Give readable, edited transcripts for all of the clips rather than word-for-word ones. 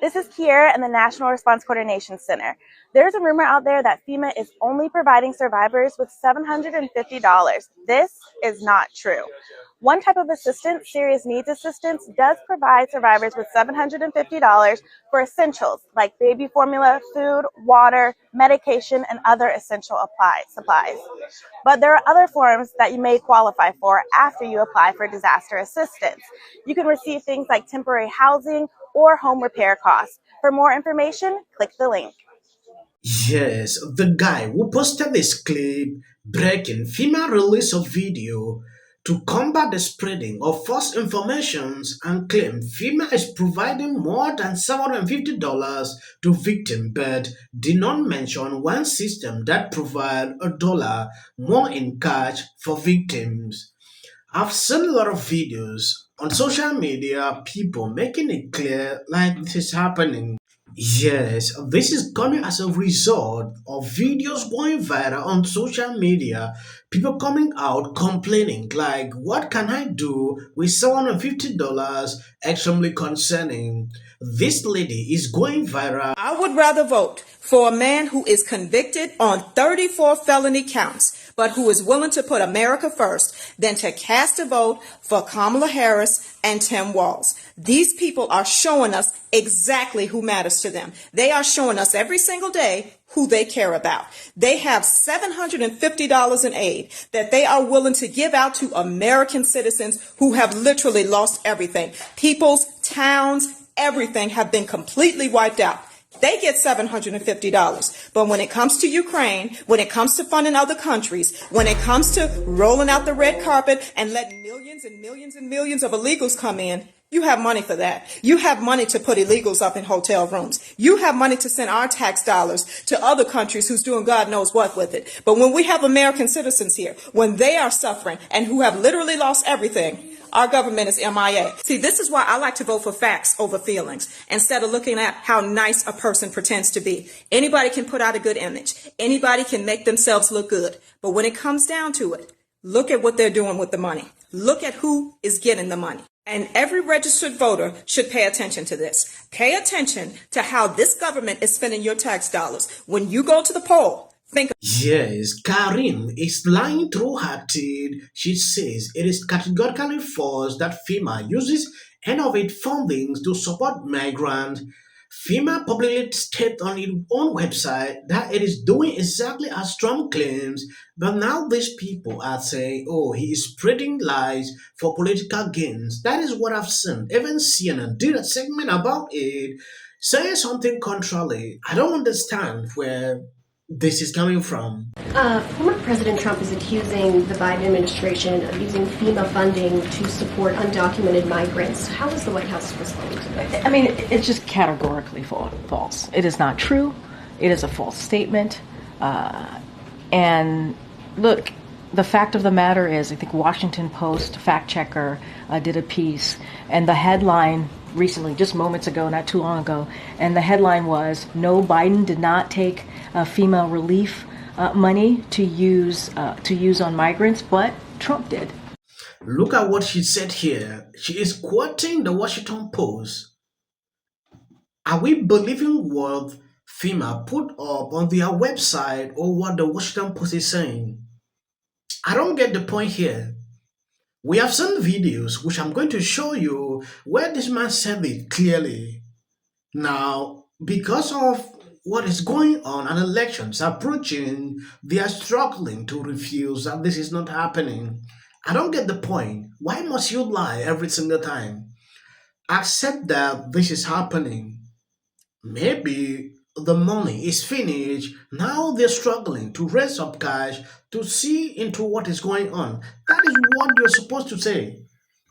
This is Kiera in the National Response Coordination Center. There's a rumor out there that FEMA is only providing survivors with $750. This is not true. One type of assistance, serious needs assistance, does provide survivors with $750 for essentials like baby formula, food, water, medication, and other essential supplies. But there are other forms that you may qualify for after you apply for disaster assistance. You can receive things like temporary housing or home repair costs. For more information, click the link. Yes, the guy who posted this clip breaking FEMA release of video to combat the spreading of false informations and claim FEMA is providing more than $750 to victims but did not mention one system that provides $1 more in cash for victims. I've seen a lot of videos on social media, people making it clear like this is happening. Yes, this is coming as a result of videos going viral on social media. People coming out complaining, like, what can I do with $750? Extremely concerning. This lady is going viral. I would rather vote for a man who is convicted on 34 felony counts, but who is willing to put America first, than to cast a vote for Kamala Harris and Tim Walz. These people are showing us exactly who matters to them. They are showing us every single day who they care about. They have $750 in aid that they are willing to give out to American citizens who have literally lost everything. People's towns, everything have been completely wiped out. They get $750. But when it comes to Ukraine, when it comes to funding other countries, when it comes to rolling out the red carpet and letting millions and millions and millions of illegals come in, you have money for that. You have money to put illegals up in hotel rooms. You have money to send our tax dollars to other countries who's doing God knows what with it. But when we have American citizens here, when they are suffering and who have literally lost everything, our government is MIA. See, this is why I like to vote for facts over feelings instead of looking at how nice a person pretends to be. Anybody can put out a good image. Anybody can make themselves look good. But when it comes down to it, look at what they're doing with the money. Look at who is getting the money. And every registered voter should pay attention to this. Pay attention to how this government is spending your tax dollars. When you go to the poll, Yes, Karim is lying through her teeth. She says it is categorically false that FEMA uses any of its funding to support migrants. FEMA publicly stated on its own website that it is doing exactly as Trump claims, but now these people are saying, oh, he is spreading lies for political gains. That is what I've seen. Even CNN did a segment about it, saying something contrary. I don't understand where this is coming from. Former President Trump is accusing the Biden administration of using FEMA funding to support undocumented migrants. How is the White House responding to that? I mean, it's just categorically false. It is not true. It is a false statement. And look, the fact of the matter is, I think Washington Post fact checker did a piece, and the headline recently, just moments ago, not too long ago, and the headline was, no, Biden did not take FEMA relief money to use on migrants, but Trump did. Look at what she said here. She is quoting the Washington Post. Are we believing what FEMA put up on their website or what the Washington Post is saying? I don't get the point here. We have seen videos, which I'm going to show you, where this man said it clearly. Now, because of what is going on and elections approaching, they are struggling to refuse that this is not happening. I don't get the point. Why must you lie every single time? Accept that this is happening. Maybe the money is finished. Now they're struggling to raise up cash to see into what is going on. That is what you're supposed to say.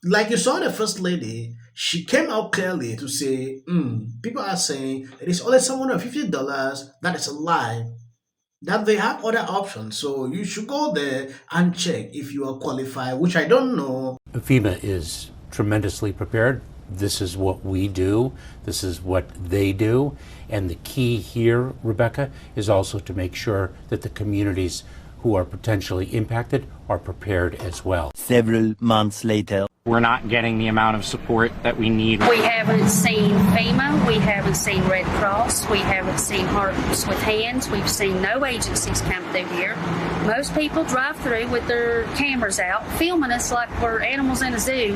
Like you saw the first lady, she came out clearly to say, people are saying it is only $750. That is a lie. That they have other options. So you should go there and check if you are qualified, which I don't know. FEMA is tremendously prepared. This is what we do. This is what they do. And the key here, Rebecca, is also to make sure that the communities who are potentially impacted are prepared as well. Several months later. We're not getting the amount of support that we need. We haven't seen FEMA. We haven't seen Red Cross. We haven't seen Hearts with Hands. We've seen no agencies come through here. Most people drive through with their cameras out, filming us like we're animals in a zoo,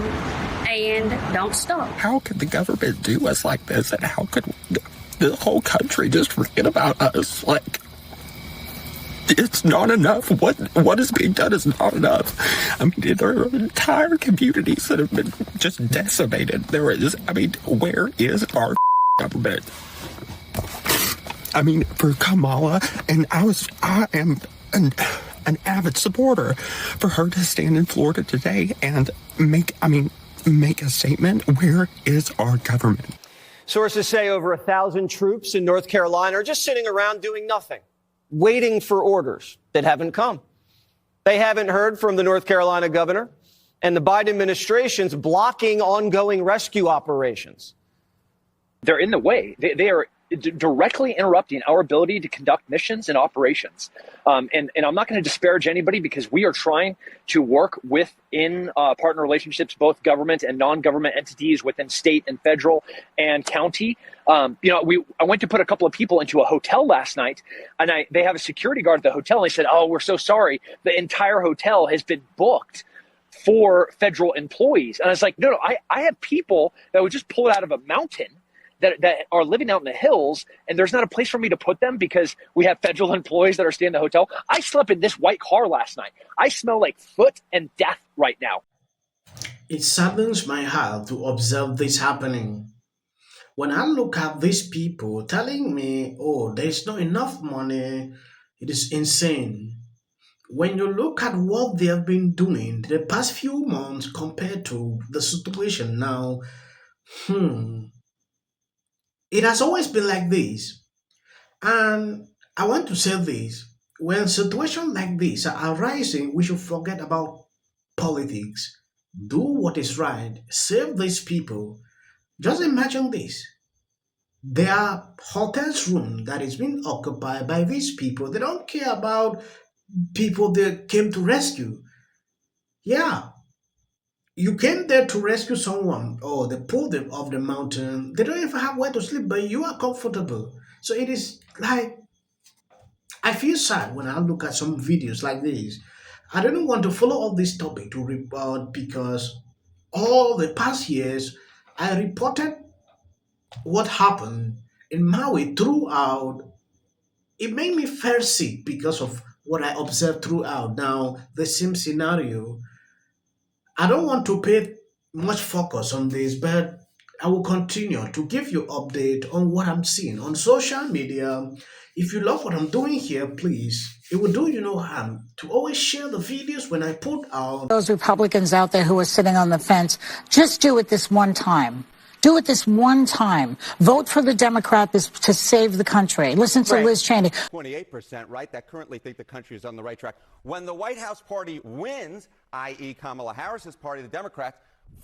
and don't stop. How could the government do us like this? And how could the whole country just forget about us? Like, it's not enough. What is being done is not enough. I mean, there are entire communities that have been just decimated. Where is our government? I mean, for Kamala, and I am an avid supporter for her to stand in Florida today and make a statement. Where is our government? Sources say over 1,000 troops in North Carolina are just sitting around doing nothing, waiting for orders that haven't come. They haven't heard from the North Carolina governor, and the Biden administration's blocking ongoing rescue operations. They're in the way. They are directly interrupting our ability to conduct missions and operations. And I'm not going to disparage anybody, because we are trying to work within partner relationships, both government and non-government entities within state and federal and county. I went to put a couple of people into a hotel last night, and they have a security guard at the hotel. And they said, "Oh, we're so sorry. The entire hotel has been booked for federal employees." And I was like, no, I have people that would just pull it out of a mountain that are living out in the hills, and there's not a place for me to put them because we have federal employees that are staying in the hotel. I slept in this white car last night. I smell like foot and death right now. It saddens my heart to observe this happening. When I look at these people telling me, oh, there's not enough money, it is insane. When you look at what they have been doing the past few months compared to the situation now, it has always been like this. And I want to say this. When situations like this are arising, we should forget about politics. Do what is right. Save these people. Just imagine this. There are hotels room that is being occupied by these people. They don't care about people they came to rescue. Yeah, you came there to rescue someone, or they pulled them off the mountain. They don't even have where to sleep, but you are comfortable. So it is like, I feel sad when I look at some videos like this. I don't want to follow up this topic to report, because all the past years I reported what happened in Maui throughout. It made me feel sick because of what I observed throughout. Now, the same scenario, I don't want to pay much focus on this, but I will continue to give you update on what I'm seeing on social media. If you love what I'm doing here, please, it will do you no harm to always share the videos when I put out. Those Republicans out there who are sitting on the fence, just do it this one time. Do it this one time. Vote for the Democrat to save the country. Listen to Liz Cheney. 28%, right, that currently think the country is on the right track. When the White House party wins, i.e. Kamala Harris's party, the Democrats,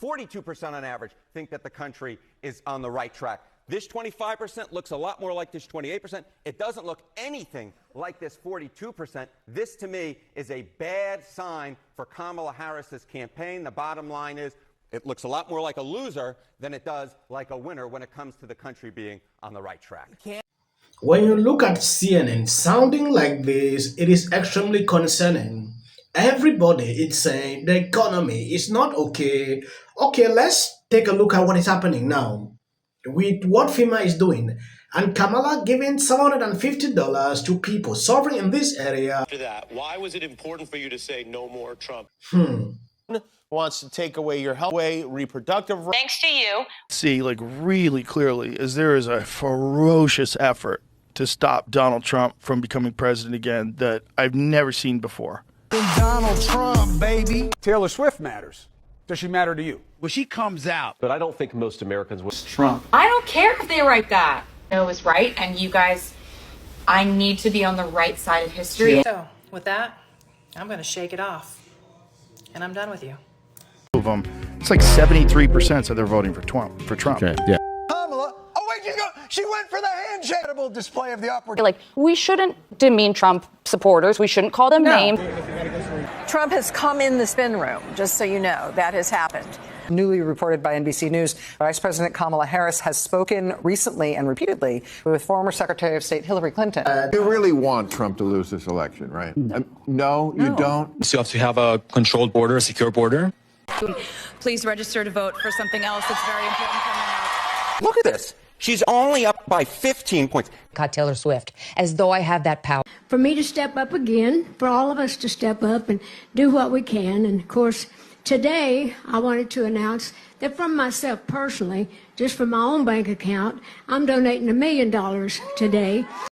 42% on average think that the country is on the right track. This 25% looks a lot more like this 28%. It doesn't look anything like this 42%. This, to me, is a bad sign for Kamala Harris's campaign. The bottom line is, it looks a lot more like a loser than it does like a winner when it comes to the country being on the right track. When you look at CNN sounding like this, it is extremely concerning. Everybody is saying the economy is not okay. Okay, let's take a look at what is happening now with what FEMA is doing. And Kamala giving $750 to people suffering in this area. After that, why was it important for you to say no more Trump? Wants to take away your health, away reproductive rights. Thanks to you. See, like, really clearly, is there is a ferocious effort to stop Donald Trump from becoming president again that I've never seen before. Donald Trump, baby. Taylor Swift matters. Does she matter to you? Well, she comes out. But I don't think most Americans would. Trump. I don't care if they write that. No, it was right, and you guys, I need to be on the right side of history. So, with that, I'm going to shake it off, and I'm done with you. Of them, it's like 73% said they're voting for Trump. Okay, yeah. Kamala, oh wait, she went for the handshake. Display of the opportunity. Like, we shouldn't demean Trump supporters. We shouldn't call them names. Trump has come in the spin room, just so you know, that has happened. Newly reported by NBC News, Vice President Kamala Harris has spoken recently and repeatedly with former Secretary of State Hillary Clinton. You really want Trump to lose this election, right? No, you don't. So you have to have a controlled border, a secure border. Please register to vote for something else that's very important coming up. Look at this. She's only up by 15 points. Caught Taylor Swift, as though I have that power. For me to step up again, for all of us to step up and do what we can. And of course, today I wanted to announce that from myself personally, just from my own bank account, I'm donating $1 million today.